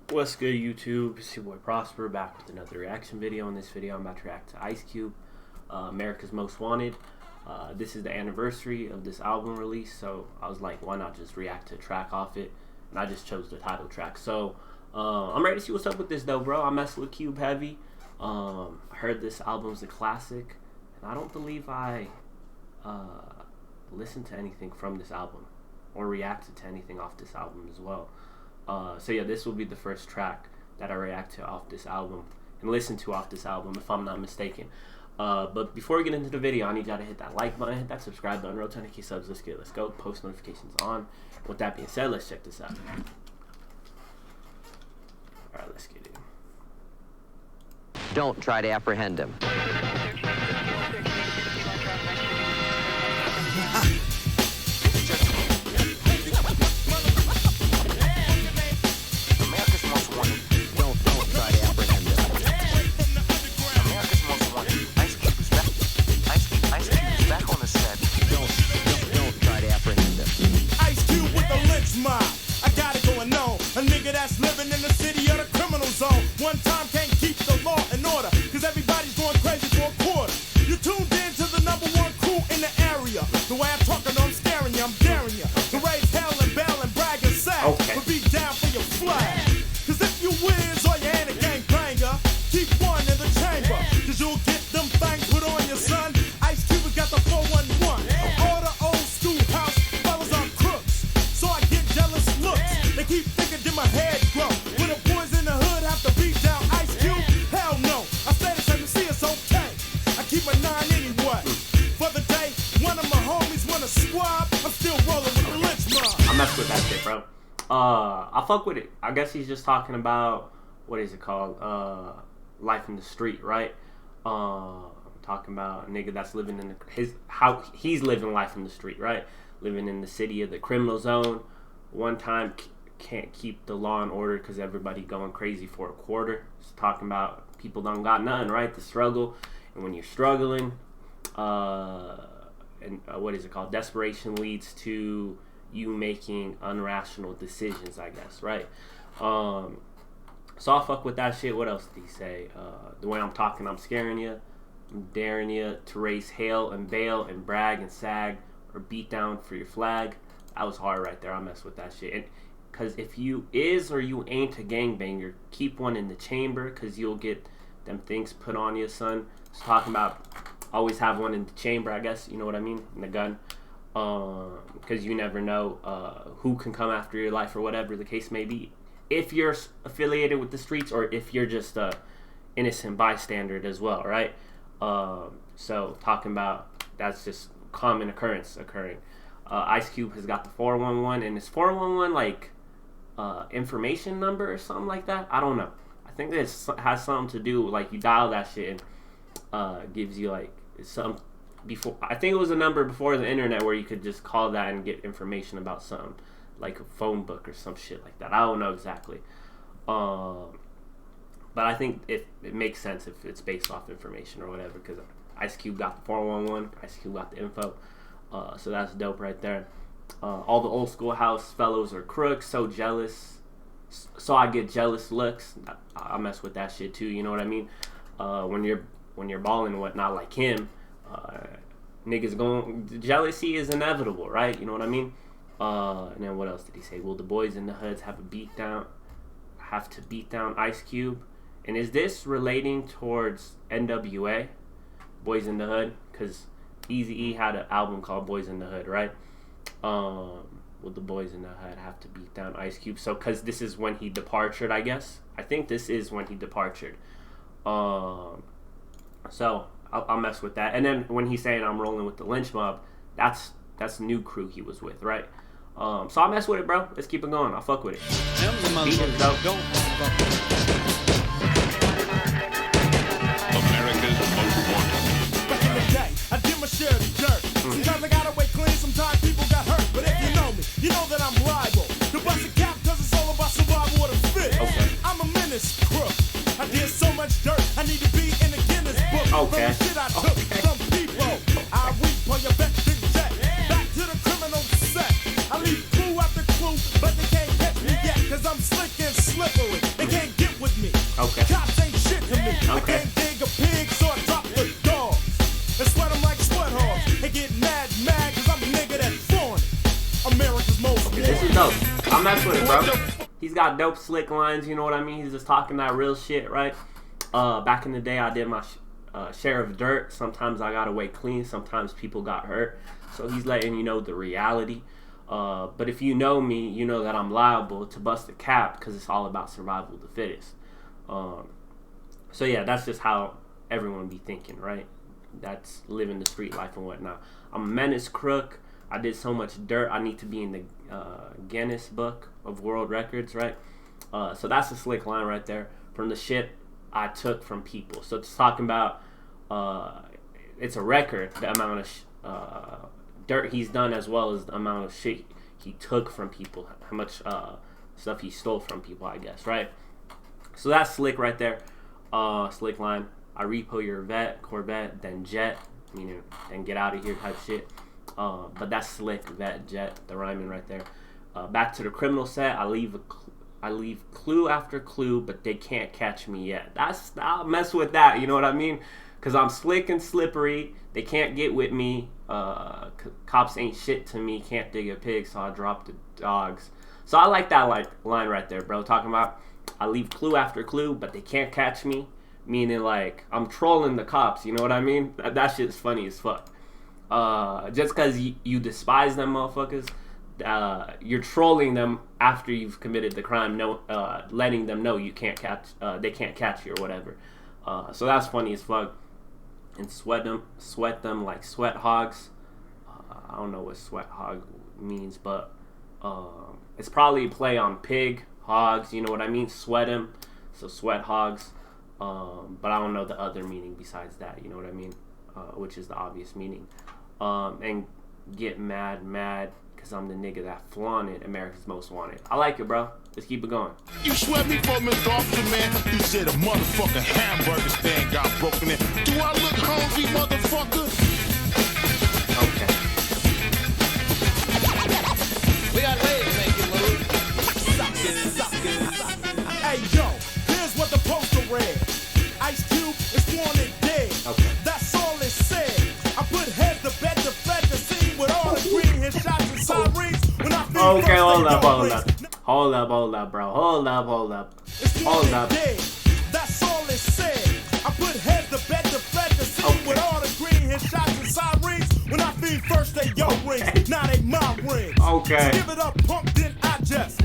What's good, YouTube? It's your boy Prosper back with another reaction video. In this video, I'm about to react to Ice Cube, America's Most Wanted. This is the anniversary of this album release, so I was like, why not just react to a track off it? And I just chose the title track. So I'm ready to see what's up with this though, bro. I messed with Cube heavy. I heard this album's a classic, and I don't believe I listened to anything from this album or reacted to anything off this album as well. So yeah, this will be the first track that I react to off this album and listen to off this album, if I'm not mistaken. But before we get into the video, I need y'all to hit that like button, hit that subscribe button, road to 100K subs. Let's go. Post notifications on. With that being said, let's check this out. All right, let's get it. Don't try to apprehend him. Living in the city of the criminal zone. One time can't keep the law and order, cause everybody's going crazy for a quarter. You tuned in to the #1 crew in the area. The way I'm talking, I'm scaring you, I'm daring you to raise hell and bell and brag and sag, but be down for your flag. Cause if you wins or you ain't a gang banger, keep one in the chamber, cause you'll get them things put on your son. Ice Cube got the 411. All the old school house fellas are crooks, so I get jealous looks. They keep thinking that my head grow. When the boys in the hood have to beat down Ice Cube, hell no. I stay the same, to see it's okay. I keep a 9 anyway. For the day, one of my homies wanna swab, I'm still rolling with the lynch mob. I messed with that shit, bro. I fuck with it. I guess he's just talking about, what is it called? Life in the street, right? Talking about a nigga that's living in how he's living life in the street, right? Living in the city of the criminal zone. One time can't keep the law and order because everybody going crazy for a quarter. It's talking about people don't got nothing, right? The struggle, and when you're struggling, what is it called? Desperation leads to you making unrational decisions, I guess, right? So I'll fuck with that shit. What else did he say? The way I'm talking, I'm scaring you, I'm daring you to raise hail and bail and brag and sag or beat down for your flag. That was hard right there. I mess with that shit. And because if you is or you ain't a gangbanger, keep one in the chamber, because you'll get them things put on you, son. It's talking about always have one in the chamber, I guess. You know what I mean? In the gun. Because you never know who can come after your life or whatever the case may be. If you're affiliated with the streets or if you're just a innocent bystander as well, right? So talking about that's just common occurrence occurring. Ice Cube has got the 411, and it's 411 like information number or something like that. I don't know. I think this has something to do with, like, you dial that shit and gives you like some before. I think it was a number before the internet where you could just call that and get information about something, like a phone book or some shit like that. I don't know exactly. But I think it makes sense if it's based off information or whatever, because Ice Cube got the 411, Ice Cube got the info. So that's dope right there. All the old school house fellows are crooks, so jealous. So I get jealous looks. I mess with that shit too, you know what I mean? When you're balling and whatnot like him, niggas going, jealousy is inevitable, right? You know what I mean? And then what else did he say? Will the boys in the hoods have to beat down Ice Cube? And is this relating towards NWA, Boys in the Hood? Because Eazy-E had an album called Boys in the Hood, right? Will the boys in the hood have to beat down Ice Cube? So, because this is when he departed, I guess. I think this is when he departed. So, I'll mess with that. And then when he's saying I'm rolling with the lynch mob, that's new crew he was with, right? So I'll mess with it, bro. Let's keep it going. I'll fuck with it. America's Most Wanted. Back in the day, I did my share of the dirt. Sometimes I got away clean, sometimes people got hurt. But if you know me, you know that I'm liable to bust a cap, cause it's all about survival of the fit. I'm a menace crook. I did so much dirt, I need to be in the Guinness book. From the shit I took from people, I reap on your back to jet. Back to the criminal set. I leave clue after clue, but they can't catch me yet, cause I'm slick and slippery. He's got dope slick lines, you know what I mean? He's just talking that real shit, right? Back in the day, I did my share of dirt. Sometimes I got away clean. Sometimes people got hurt. So he's letting you know the reality. But if you know me, you know that I'm liable to bust a cap because it's all about survival of the fittest. So yeah, that's just how everyone be thinking, right? That's living the street life and whatnot. I'm a menace crook. I did so much dirt. I need to be in the Guinness Book of World Records, right? So that's a slick line right there from the shit I took from people. So it's talking about it's a record, the amount of dirt he's done as well as the amount of shit he took from people, how much stuff he stole from people, I guess, right? So that's slick right there. Slick line. I repo your Corvette, then jet, meaning then get out of here type shit. But that's slick, vet, jet, the rhyming right there. Back to the criminal set. I leave clue after clue, but they can't catch me yet. I'll mess with that. You know what I mean? Because I'm slick and slippery. They can't get with me. Cops ain't shit to me. Can't dig a pig, so I drop the dogs. So I like that line right there, bro. Talking about I leave clue after clue, but they can't catch me. Meaning like I'm trolling the cops. You know what I mean? That shit's funny as fuck. Just because you despise them motherfuckers, you're trolling them after you've committed the crime, letting them know you can't catch, they can't catch you or whatever. So that's funny as fuck. And sweat them like sweat hogs. I don't know what sweat hog means, but it's probably a play on pig, hogs. You know what I mean? Sweat them, so sweat hogs. But I don't know the other meaning besides that. You know what I mean? Which is the obvious meaning. And get mad, because I'm the nigga that flaunted America's Most Wanted. I like it, bro. Let's keep it going. You swear me for Mr. Officer, man. You said a motherfucking hamburger stand got broken in. Do I look hungry, motherfucker? Okay. We got ways to make you move. Suck it. Hey, yo, here's what the poster read. Ice Cube is wanted dead. Okay. That's all it said. I put head to bed to fed the scene with all the green hit shots and sirens. When I feel Okay, hold up, bro. Hold up. Dead. That's all it said. I put head to bed to fed the scene with all the green hit shots and sirens. When I feed first they your rings, now they my rings. Okay. Give it up, punk, then I just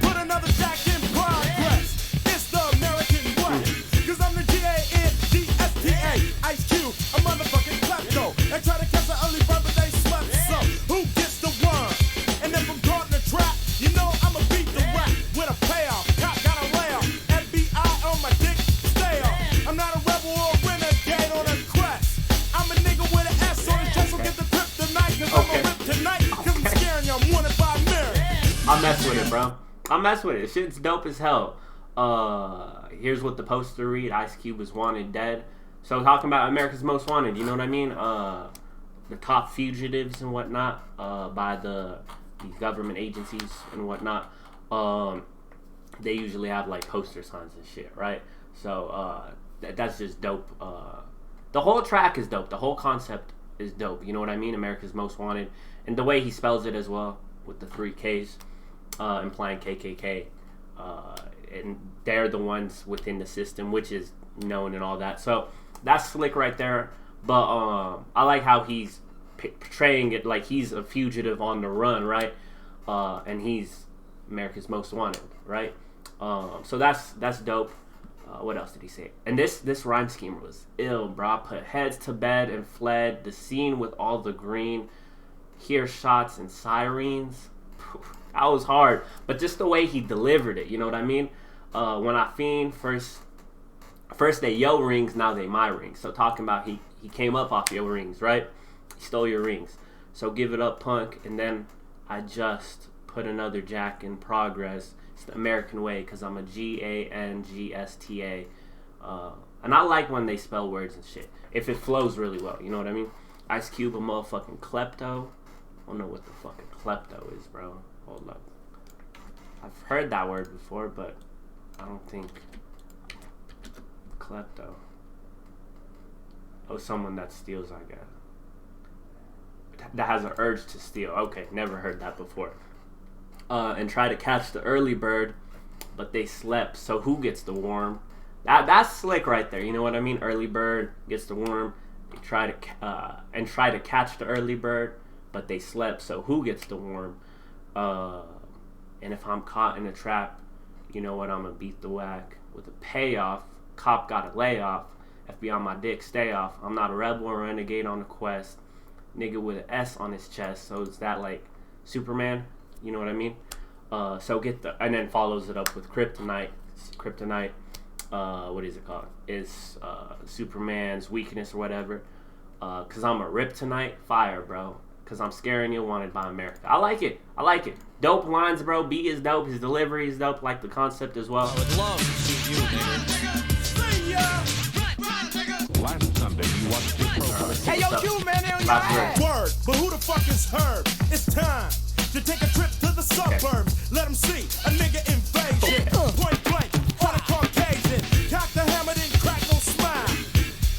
put another jack in progress. It's the American West. Cause I'm the GANGSTA. Ice Cube, a motherfucking klepto. They try to catch the early bird, but they slept. So who gets the worm? And if I'm caught in a trap, you know I'ma beat the rap with a payoff. Cop got a layoff. FBI on my dick, stay off. I'm not a rebel or a renegade on a crest. I'm a nigga with an S on his chest, so get the kryptonite. Cause I'ma rip tonight. Cause I'm scaring you, I'm wanted by Mary. I mess with it, bro. I mess with it. Shit's dope as hell. Here's what the poster read. Ice Cube is wanted dead. So talking about America's Most Wanted, you know what I mean? The top fugitives and whatnot, by these government agencies and whatnot. They usually have like poster signs and shit, right? So that's just dope. The whole track is dope. The whole concept is dope. You know what I mean? America's Most Wanted, and the way he spells it as well with the 3 Ks, implying KKK. And they're the ones within the system, which is known and all that. So that's slick right there. But I like how he's portraying it like he's a fugitive on the run, right? And he's America's Most Wanted, right? So that's dope. What else did he say? And this rhyme scheme was ill, bro. I put heads to bed and fled the scene with all the green. Hear shots and sirens. That was hard, but just the way he delivered it, you know what I mean? When I fiend, first they yo rings, now they my rings. So talking about he came up off your rings, right? He stole your rings. So give it up, punk, and then I just put another jack in progress. It's the American way, because I'm a GANGSTA. And I like when they spell words and shit. If it flows really well, you know what I mean? Ice Cube, a motherfucking klepto. I don't know what the fucking klepto is, bro. Hold up. I've heard that word before, but I don't think klepto. Oh, someone that steals, I guess. That has an urge to steal. Okay, never heard that before. And try to catch the early bird. but they slept. So who gets the worm? That's slick right there. You know what I mean? Early bird gets the worm. They try to catch the early bird, but they slept. So who gets the worm? And if I'm caught in a trap, you know what? I'm gonna beat the whack with a payoff. Cop got a layoff. FBI on my dick, stay off. I'm not a rebel or renegade on the quest. Nigga with an S on his chest. So is that like Superman? You know what I mean? So and then follows it up with Kryptonite. Kryptonite, what is it called? Is Superman's weakness or whatever. Cause I'm a rip tonight, fire, bro. Cause I'm scaring you, wanted by America. I like it. Dope lines, bro. Beat is dope. His delivery is dope. Like the concept as well. I would love to shoot you, nigga. Last Sunday, you watched the program. Hey, yo, you, man, they on your ass. Word, but who the fuck is Herb? It's time to take a trip to the suburbs. Let them see a nigga invasion. Point blank, on a Caucasian. Cock the hammer, then crack no smile.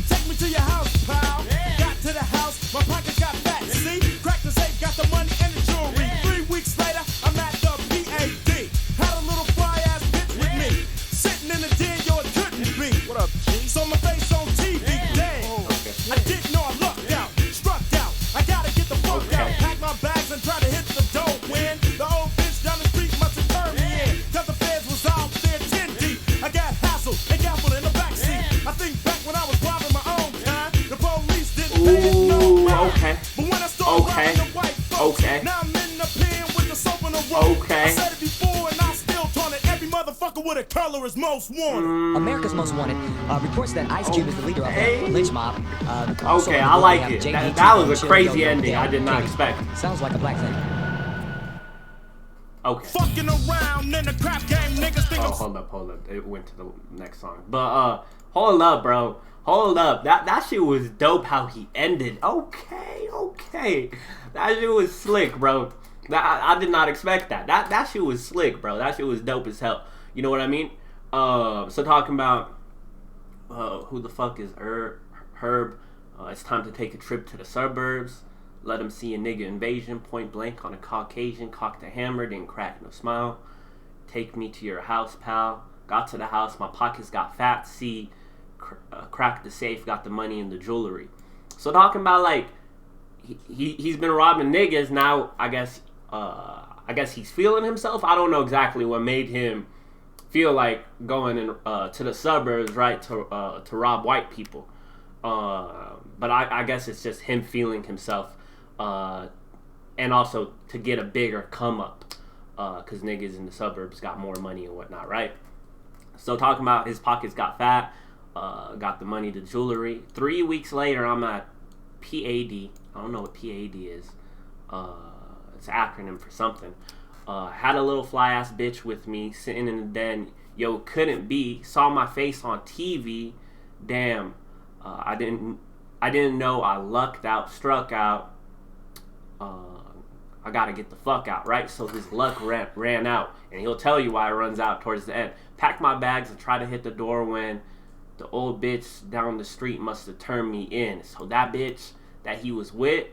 Take me to your house, pal. Got to the house, my pockets got fat. See, crack the safe, got the money and the jewelry. 3 weeks later, I'm at the PAD. Had a little fly-ass bitch with me. Sitting in the den, yo, it couldn't be. What up, G? So my face on TV, damn. I didn't know I lucked out, struck out. I gotta get the fuck out. Pack my bags and try to hit the dope. When the old bitch down the street must have turned me in. Cause the feds was out there 10 deep. I got hassled and gaffled in the backseat. I think back when I was robbing my own kind, the police didn't pay no mind. But when I started robbing the white folks, now I'm in the pen with the soap on the road. I said it before and I still taunt it. Every motherfucker with a color is most wanted. America's Most Wanted reports that Ice Cube is the leader of the lynch mob. Okay, I like it. That was a crazy ending. I did not expect. Sounds like a black thing. Okay. Fucking around in the crap game, niggas think hold up. It went to the next song. But hold up, bro. Hold up. That shit was dope how he ended. Okay. That shit was slick, bro. I did not expect that. That shit was slick, bro. That shit was dope as hell. You know what I mean? So talking about who the fuck is Herb? It's time to take a trip to the suburbs. Let him see a nigga invasion, point blank on a Caucasian. Cock the hammer, didn't crack no smile. Take me to your house, pal. Got to the house, my pockets got fat. See, cracked the safe, got the money and the jewelry. So talking about like he's been robbing niggas. Now I guess he's feeling himself. I don't know exactly what made him feel like going in to the suburbs, right, to rob white people. But I guess it's just him feeling himself, and also to get a bigger come up, because niggas in the suburbs got more money and whatnot, right? So talking about his pockets got fat, got the money, the jewelry. 3 weeks later, I'm at PAD. I don't know what PAD is. It's an acronym for something. Had a little fly ass bitch with me sitting in the den. Yo, couldn't be. Saw my face on TV. Damn. I didn't know I lucked out, struck out. I gotta get the fuck out, right? So his luck ran out, and he'll tell you why it runs out towards the end. Pack my bags and try to hit the door when the old bitch down the street must have turned me in. So that bitch that he was with,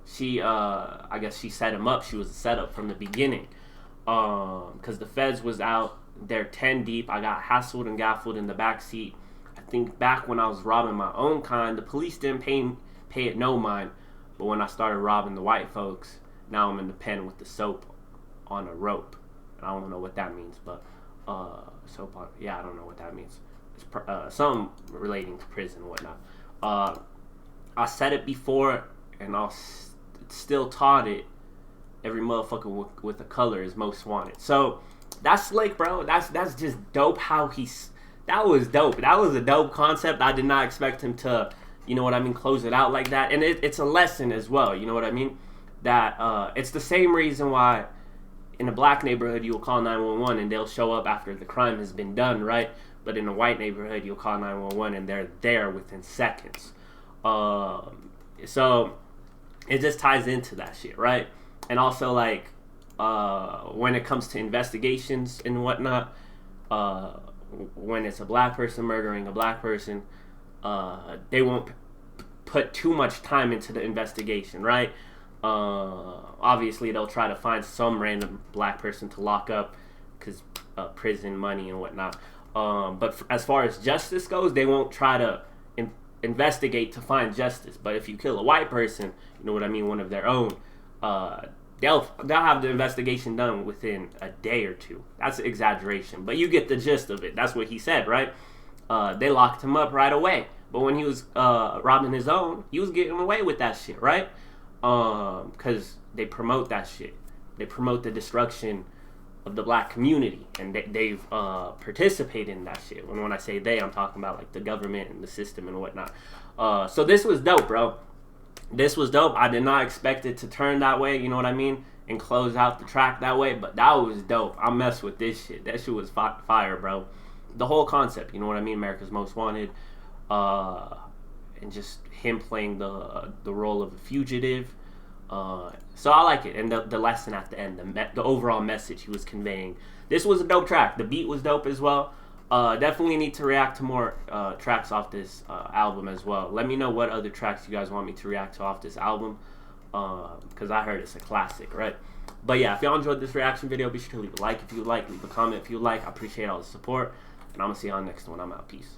she, I guess she set him up. She was a setup from the beginning. Because the feds was out there 10 deep. I got hassled and gaffled in the backseat. I think back when I was robbing my own kind, the police didn't pay it no mind. But when I started robbing the white folks, now I'm in the pen with the soap on a rope. And I don't know what that means, but soap on, yeah, I don't know what that means. It's something relating to prison and whatnot. I said it before, and I'll still taught it. Every motherfucker with a color is most wanted. So that's slick, bro. That's just dope. That was dope. That was a dope concept. I did not expect him to, you know what I mean, close it out like that. And it's a lesson as well. You know what I mean? That it's the same reason why in a black neighborhood you'll call 911 and they'll show up after the crime has been done, right? But in a white neighborhood you'll call 911 and they're there within seconds. So it just ties into that shit, right? And also, like, when it comes to investigations and whatnot, when it's a black person murdering a black person, they won't put too much time into the investigation, right? Obviously, they'll try to find some random black person to lock up, because prison money and whatnot. But as far as justice goes, they won't try to investigate to find justice. But if you kill a white person, you know what I mean, one of their own, they'll have the investigation done within a day or two. That's an exaggeration, but you get the gist of it. That's what he said, right? They locked him up right away. But when he was robbing his own, he was getting away with that shit, right? Because they promote that shit. They promote the destruction of the black community, and they've participated in that shit. When I say they, I'm talking about like the government and the system and whatnot. So this was dope, bro. This was dope. I did not expect it to turn that way, you know what I mean, and close out the track that way, but that was dope. I messed with this shit. That shit was fire, bro. The whole concept, you know what I mean, America's Most Wanted, and just him playing the role of a fugitive. So I like it, and the lesson at the end, the overall message he was conveying. This was a dope track. The beat was dope as well. Definitely need to react to more tracks off this album as well. Let me know what other tracks you guys want me to react to off this album, because I heard it's a classic, right? But yeah, if y'all enjoyed this reaction video, be sure to leave a like if you like, leave a comment if you like. I appreciate all the support, and I'm gonna see y'all next one. I'm out. Peace.